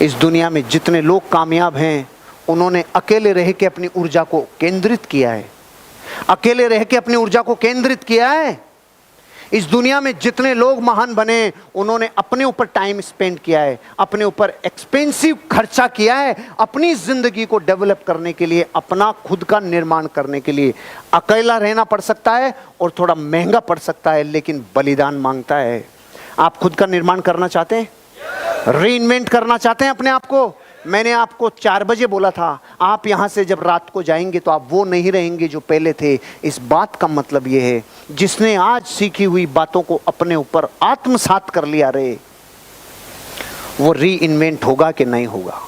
इस दुनिया में जितने लोग कामयाब हैं उन्होंने अकेले रह के अपनी ऊर्जा को केंद्रित किया है, अकेले रह के अपनी ऊर्जा को केंद्रित किया है। इस दुनिया में जितने लोग महान बने उन्होंने अपने ऊपर टाइम स्पेंड किया है, अपने ऊपर एक्सपेंसिव खर्चा किया है, अपनी जिंदगी को डेवलप करने के लिए, अपना खुद का निर्माण करने के लिए। अकेला रहना पड़ सकता है और थोड़ा महंगा पड़ सकता है, लेकिन बलिदान मांगता है। आप खुद का निर्माण करना चाहते हैं, रीइन्वेंट करना चाहते हैं अपने आप को? मैंने आपको 4 बजे बोला था, आप यहां से जब रात को जाएंगे तो आप वो नहीं रहेंगे जो पहले थे। इस बात का मतलब ये है, जिसने आज सीखी हुई बातों को अपने ऊपर आत्मसात कर लिया रे, वो रीइन्वेंट होगा कि नहीं होगा?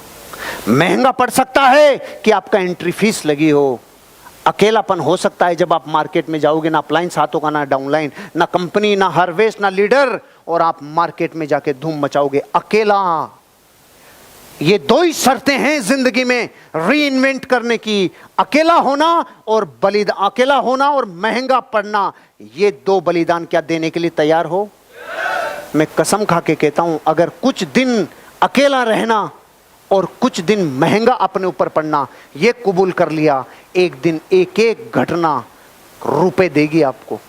महंगा पड़ सकता है कि आपका एंट्री फीस लगी हो, अकेलापन हो सकता है जब आप मार्केट में जाओगे, ना अप्लायंस हाथ होगा, ना डाउनलाइन, ना कंपनी, ना हार्वेस्ट, ना लीडर, और आप मार्केट में जाके धूम मचाओगे अकेला। ये 2 ही शर्तें हैं जिंदगी में रीइन्वेंट करने की, अकेला होना और बलिदान, अकेला होना और महंगा पड़ना। ये 2 बलिदान क्या देने के लिए तैयार हो? मैं कसम खा के कहता हूं, अगर कुछ दिन अकेला रहना और कुछ दिन महंगा अपने ऊपर पड़ना ये कबूल कर लिया, एक दिन एक एक घटना रुपए देगी आपको,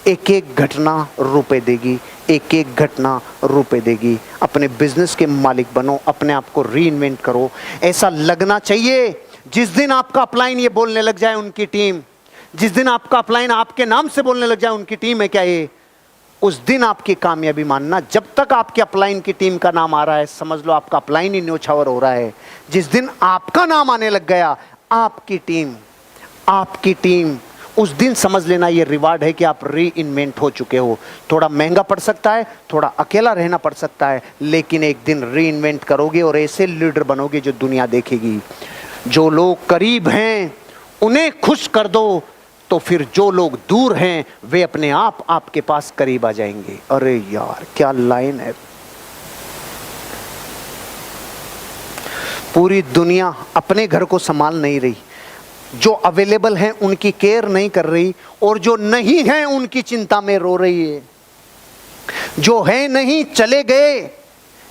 एक एक घटना रुपए देगी, एक एक घटना रुपए देगी। अपने बिजनेस के मालिक बनो, अपने आप को रीइन्वेंट करो। ऐसा लगना चाहिए जिस दिन आपका अपलाइन ये बोलने लग जाए उनकी टीम, जिस दिन आपका अपलाइन आपके नाम से बोलने लग जाए उनकी टीम है क्या ये, उस दिन आपकी कामयाबी मानना। जब तक आपके अपलाइन की टीम का नाम आ रहा है समझ लो आपका अपलाइन ही न्योछावर हो रहा है। जिस दिन आपका नाम आने लग गया, आपकी टीम, उस दिन समझ लेना ये रिवार्ड है कि आप रीइन्वेंट हो चुके हो। थोड़ा महंगा पड़ सकता है, थोड़ा अकेला रहना पड़ सकता है, लेकिन एक दिन रीइन्वेंट करोगे और ऐसे लीडर बनोगे जो दुनिया देखेगी। जो लोग करीब हैं उन्हें खुश कर दो, तो फिर जो लोग दूर हैं वे अपने आप आपके पास करीब आ जाएंगे। अरे यार क्या लाइन है! पूरी दुनिया अपने घर को संभाल नहीं रही, जो अवेलेबल हैं उनकी केयर नहीं कर रही, और जो नहीं हैं उनकी चिंता में रो रही है। जो है नहीं, चले गए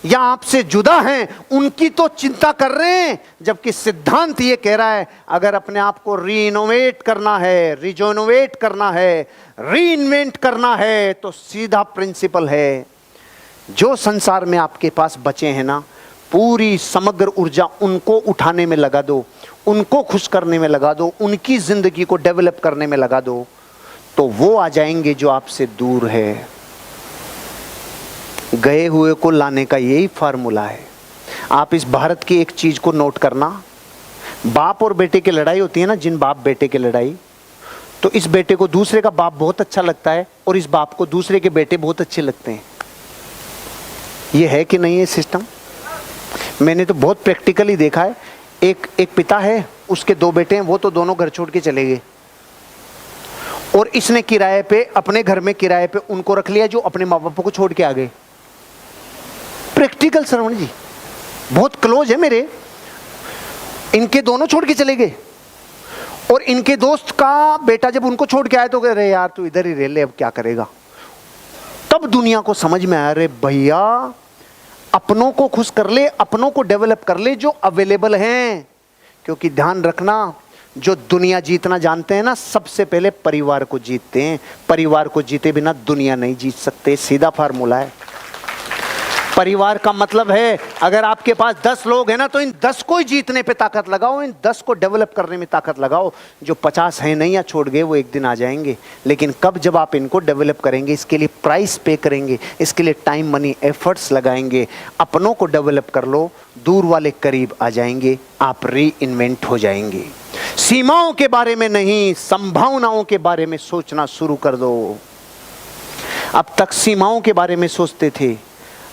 या आपसे जुदा हैं, उनकी तो चिंता कर रहे हैं। जबकि सिद्धांत ये कह रहा है, अगर अपने आप को रीइनोवेट करना है, रिजोनोवेट करना है, रीइन्वेंट करना है, तो सीधा प्रिंसिपल है, जो संसार में आपके पास बचे हैं ना, पूरी समग्र ऊर्जा उनको उठाने में लगा दो, उनको खुश करने में लगा दो, उनकी जिंदगी को डेवलप करने में लगा दो, तो वो आ जाएंगे जो आपसे दूर है। गए हुए को लाने का यही फार्मूला है। आप इस भारत की एक चीज को नोट करना, बाप और बेटे की लड़ाई होती है ना, जिन बाप बेटे की लड़ाई, तो इस बेटे को दूसरे का बाप बहुत अच्छा लगता है और इस बाप को दूसरे के बेटे बहुत अच्छे लगते हैं। ये है कि नहीं है सिस्टम? मैंने तो बहुत प्रैक्टिकली देखा है। एक पिता है, उसके 2 बेटे हैं, वो तो दोनों घर छोड़ के चले गए और इसने किराए पे, अपने घर में किराए पे उनको रख लिया जो अपने माँ बाप को छोड़ के आ गए। प्रैक्टिकल श्रवण जी, बहुत क्लोज है मेरे। इनके दोनों छोड़ के चले गए और इनके दोस्त का बेटा जब उनको छोड़ के आया तो कह रहे यार तू इधर ही रह ले, अब क्या करेगा। तब दुनिया को समझ में आया, रे भैया अपनों को खुश कर ले, अपनों को डेवलप कर ले जो अवेलेबल हैं। क्योंकि ध्यान रखना, जो दुनिया जीतना जानते हैं ना, सबसे पहले परिवार को जीतते हैं। परिवार को जीते बिना दुनिया नहीं जीत सकते, सीधा फार्मूला है। परिवार का मतलब है, अगर आपके पास 10 लोग हैं ना, तो इन 10 को ही जीतने पे ताकत लगाओ, इन 10 को डेवलप करने में ताकत लगाओ। जो 50 हैं नहीं या छोड़ गए, वो एक दिन आ जाएंगे, लेकिन कब? जब आप इनको डेवलप करेंगे, इसके लिए प्राइस पे करेंगे, इसके लिए टाइम, मनी, एफर्ट्स लगाएंगे। अपनों को डेवलप कर लो, दूर वाले करीब आ जाएंगे, आप रीइन्वेंट हो जाएंगे। सीमाओं के बारे में नहीं, संभावनाओं के बारे में सोचना शुरू कर दो। अब तक सीमाओं के बारे में सोचते थे,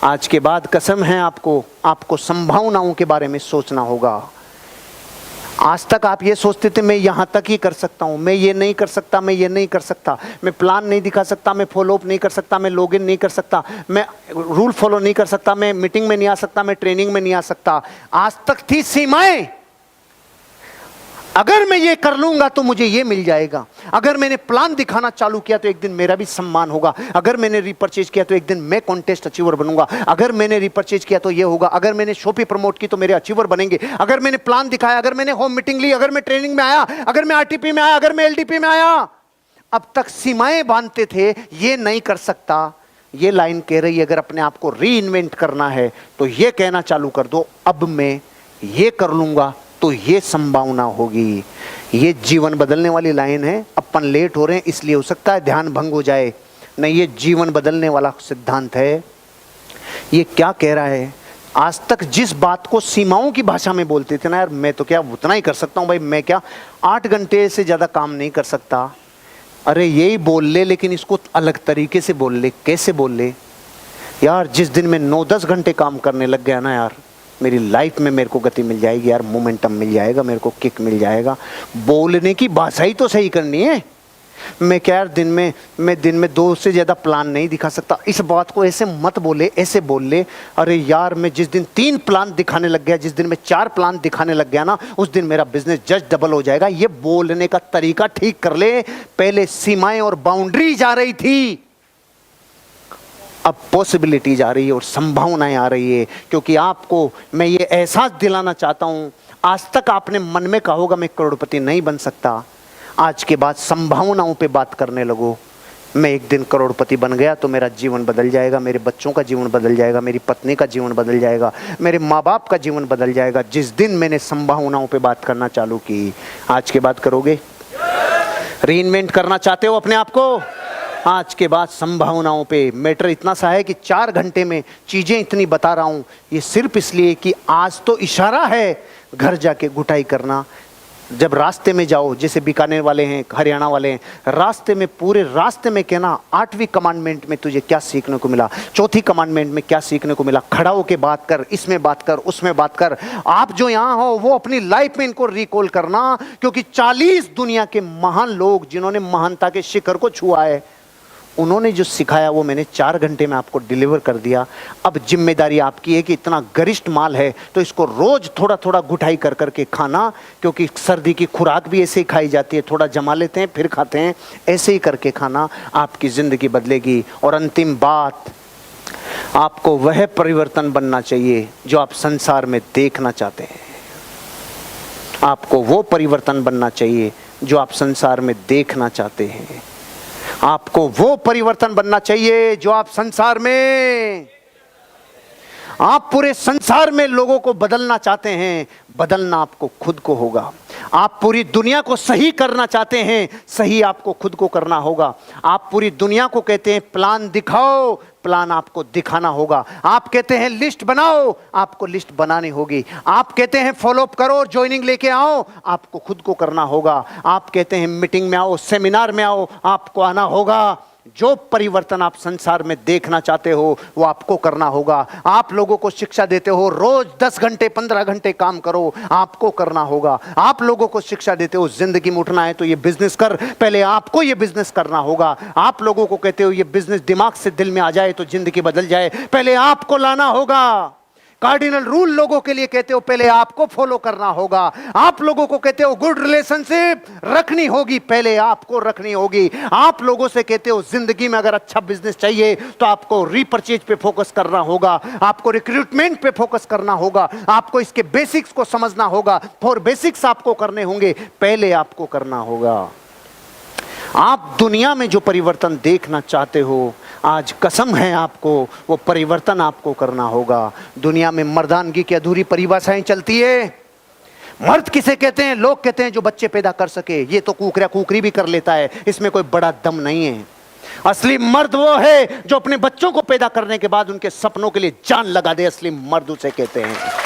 आज के बाद कसम है आपको संभावनाओं के बारे में सोचना होगा। आज तक आप ये सोचते थे मैं यहां तक ही कर सकता हूं, मैं ये नहीं कर सकता, मैं ये नहीं कर सकता, मैं प्लान नहीं दिखा सकता, मैं फॉलो अप नहीं कर सकता, मैं लॉगिन नहीं कर सकता, मैं रूल फॉलो नहीं कर सकता, मैं मीटिंग में नहीं आ सकता, मैं ट्रेनिंग में नहीं आ सकता। आज तक थी सीमाएं। अगर मैं ये कर लूंगा तो मुझे ये मिल जाएगा, अगर मैंने प्लान दिखाना चालू किया तो एक दिन मेरा भी सम्मान होगा, अगर मैंने रिपर्चेज किया तो एक दिन मैं कॉन्टेस्ट अचीवर बनूंगा, अगर मैंने रिपर्चेज किया तो ये होगा, अगर मैंने शॉपी प्रमोट की तो मेरे अचीवर बनेंगे, अगर मैंने प्लान दिखाया, अगर मैंने होम मीटिंग ली, अगर मैं ट्रेनिंग में आया, अगर मैं आरटीपी में आया, अगर मैं एलडीपी में आया। अब तक सीमाएं बांधते थे, ये नहीं कर सकता। ये लाइन कह रही है अगर अपने आप को री इन्वेंट करना है तो ये कहना चालू कर दो, अब मैं ये कर लूंगा तो ये संभावना होगी। ये जीवन बदलने वाली लाइन है। अपन लेट हो रहे हैं इसलिए हो सकता है ध्यान भंग हो जाए, नहीं ये जीवन बदलने वाला सिद्धांत है। ये क्या कह रहा है, आज तक जिस बात को सीमाओं की भाषा में बोलते थे ना, यार मैं तो क्या उतना ही कर सकता हूं भाई, मैं क्या 8 घंटे से ज्यादा काम नहीं कर सकता, अरे यही बोल ले लेकिन इसको अलग तरीके से बोल ले। कैसे बोल ले यार, जिस दिन मैं 9-10 घंटे काम करने लग गया ना यार, मेरी लाइफ में मेरे को गति मिल जाएगी यार, मोमेंटम मिल जाएगा, मेरे को किक मिल जाएगा। बोलने की भाषा ही तो सही करनी है। मैं क्या यार दिन में 2 से ज़्यादा प्लान नहीं दिखा सकता, इस बात को ऐसे मत बोले, ऐसे बोल ले। अरे यार मैं जिस दिन 3 प्लान दिखाने लग गया, जिस दिन मैं 4 प्लान दिखाने लग गया ना, उस दिन मेरा बिजनेस जस्ट डबल हो जाएगा। ये बोलने का तरीका ठीक कर ले। पहले सीमाएं और बाउंड्री जा रही थी, अब पॉसिबिलिटी जा रही है और संभावनाएं आ रही है। क्योंकि आपको मैं ये एहसास दिलाना चाहता हूं, आज तक आपने मन में कहा होगा मैं करोड़पति नहीं बन सकता, आज के बाद संभावनाओं पे बात करने लगो। मैं एक दिन करोड़पति बन गया तो मेरा जीवन बदल जाएगा, मेरे बच्चों का जीवन बदल जाएगा, मेरी पत्नी का जीवन बदल जाएगा, मेरे माँ बाप का जीवन बदल जाएगा। जिस दिन मैंने संभावनाओं पे बात करना चालू की, आज के बाद करोगे? रीइन्वेंट करना चाहते हो अपने आप को? आज के बाद संभावनाओं पे। मैटर इतना सा है कि 4 घंटे में चीजें इतनी बता रहा हूं, ये सिर्फ इसलिए कि आज तो इशारा है घर जाके घुटाई करना। जब रास्ते में जाओ, जैसे बीकानेर वाले हैं, हरियाणा वाले हैं, रास्ते में पूरे रास्ते में कहना 8वीं कमांडमेंट में तुझे क्या सीखने को मिला, 4थी कमांडमेंट में क्या सीखने को मिला, खड़ा होके बात कर, इसमें बात कर, उसमें बात कर। आप जो यहाँ हो वो अपनी लाइफ में इनको रिकॉल करना, क्योंकि 40 दुनिया के महान लोग जिन्होंने महानता के शिखर को छुआ है, उन्होंने जो सिखाया वो मैंने 4 घंटे में आपको डिलीवर कर दिया। अब जिम्मेदारी आपकी है कि इतना गरिष्ठ माल है तो इसको रोज थोड़ा थोड़ा घुटाई कर करके खाना, क्योंकि सर्दी की खुराक भी ऐसे ही खाई जाती है, थोड़ा जमा लेते हैं फिर खाते हैं, ऐसे ही करके खाना, आपकी जिंदगी बदलेगी। और अंतिम बात, आपको वह परिवर्तन बनना चाहिए जो आप संसार में देखना चाहते हैं। आपको वो परिवर्तन बनना चाहिए जो आप संसार में देखना चाहते हैं। आपको वो परिवर्तन बनना चाहिए जो आप संसार में, आप पूरे संसार में लोगों को बदलना चाहते हैं। बदलना आपको खुद को होगा। आप पूरी दुनिया को सही करना चाहते हैं, सही आपको खुद को करना होगा। आप पूरी दुनिया को कहते हैं प्लान दिखाओ, प्लान आपको दिखाना होगा। आप कहते हैं लिस्ट बनाओ, आपको लिस्ट बनानी होगी। आप कहते हैं फॉलो अप करो, ज्वाइनिंग लेके आओ, आपको खुद को करना होगा। आप कहते हैं मीटिंग में आओ, सेमिनार में आओ, आपको आना होगा। जो परिवर्तन आप संसार में देखना चाहते हो वो आपको करना होगा। आप लोगों को शिक्षा देते हो रोज 10 घंटे 15 घंटे काम करो, आपको करना होगा। आप लोगों को शिक्षा देते हो जिंदगी में उठना है तो ये बिजनेस कर, पहले आपको ये बिजनेस करना होगा। आप लोगों को कहते हो ये बिजनेस दिमाग से दिल में आ जाए तो जिंदगी बदल जाए, पहले आपको लाना होगा। कार्डिनल रूल लोगों के लिए कहते हो पहले आपको फॉलो करना होगा। आप लोगों को कहते हो गुड रिलेशनशिप रखनी होगी, पहले आपको रखनी होगी। आप लोगों से कहते हो जिंदगी में अगर अच्छा बिजनेस चाहिए तो आपको रीपर्चेज पे फोकस करना होगा, आपको रिक्रूटमेंट पे फोकस करना होगा, आपको इसके बेसिक्स को समझना होगा। 4 बेसिक्स आपको करने होंगे, पहले आपको करना होगा। आप दुनिया में जो परिवर्तन देखना चाहते हो, आज कसम है आपको वो परिवर्तन आपको करना होगा। दुनिया में मर्दानगी की अधूरी परिभाषाएं चलती है। मर्द किसे कहते हैं? लोग कहते हैं जो बच्चे पैदा कर सके। ये तो कुकरा कुकरी भी कर लेता है, इसमें कोई बड़ा दम नहीं है। असली मर्द वो है जो अपने बच्चों को पैदा करने के बाद उनके सपनों के लिए जान लगा दे, असली मर्द उसे कहते हैं।